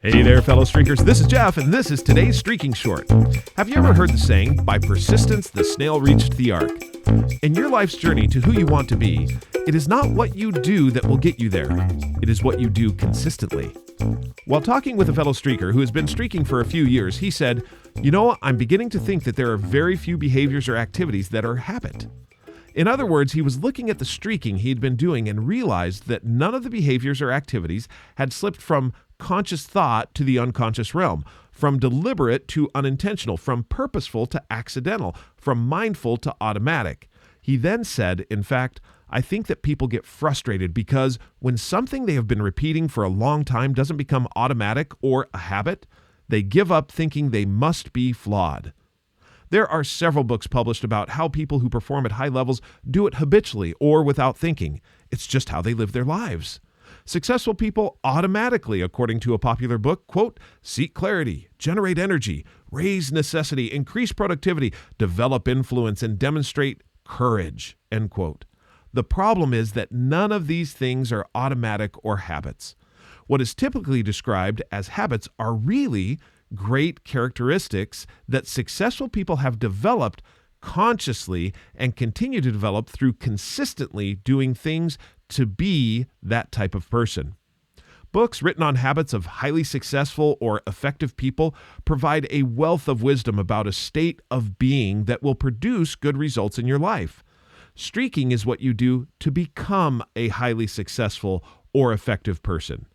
Hey there, fellow streakers. This is Jeff, and this is today's Streaking Short. Have you ever heard the saying, by persistence, the snail reached the ark? In your life's journey to who you want to be, it is not what you do that will get you there. It is what you do consistently. While talking with a fellow streaker who has been streaking for a few years, he said, I'm beginning to think that there are very few behaviors or activities that are habit. In other words, he was looking at the streaking he had been doing and realized that none of the behaviors or activities had slipped from conscious thought to the unconscious realm, from deliberate to unintentional, from purposeful to accidental, from mindful to automatic. He then said, in fact, I think that people get frustrated because when something they have been repeating for a long time doesn't become automatic or a habit, they give up thinking they must be flawed. There are several books published about how people who perform at high levels do it habitually or without thinking. It's just how they live their lives. Successful people automatically, according to a popular book, quote, seek clarity, generate energy, raise necessity, increase productivity, develop influence, and demonstrate courage, end quote. The problem is that none of these things are automatic or habits. What is typically described as habits are really great characteristics that successful people have developed consciously and continue to develop through consistently doing things to be that type of person. Books written on habits of highly successful or effective people provide a wealth of wisdom about a state of being that will produce good results in your life. Streaking is what you do to become a highly successful or effective person.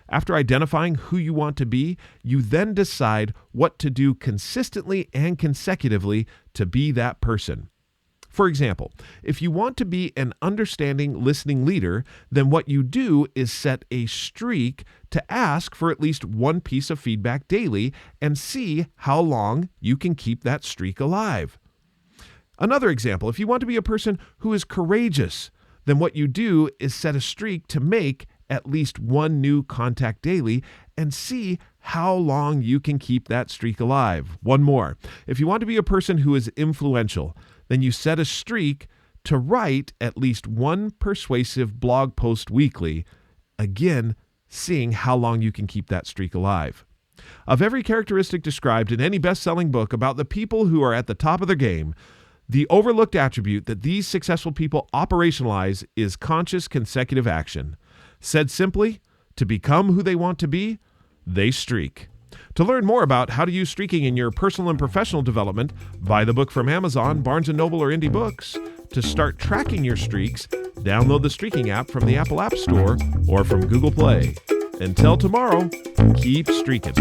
After identifying who you want to be, you then decide what to do consistently and consecutively to be that person. For example, if you want to be an understanding, listening leader, then what you do is set a streak to ask for at least one piece of feedback daily and see how long you can keep that streak alive. Another example, if you want to be a person who is courageous, then what you do is set a streak to make at least one new contact daily and see how long you can keep that streak alive. One more. If you want to be a person who is influential, then you set a streak to write at least one persuasive blog post weekly, again, seeing how long you can keep that streak alive. Of every characteristic described in any best-selling book about the people who are at the top of their game, the overlooked attribute that these successful people operationalize is conscious consecutive action. Said simply, to become who they want to be, they streak. To learn more about how to use streaking in your personal and professional development, buy the book from Amazon, Barnes & Noble, or Indie Books. To start tracking your streaks, download the Streaking app from the Apple App Store or from Google Play. Until tomorrow, keep streaking.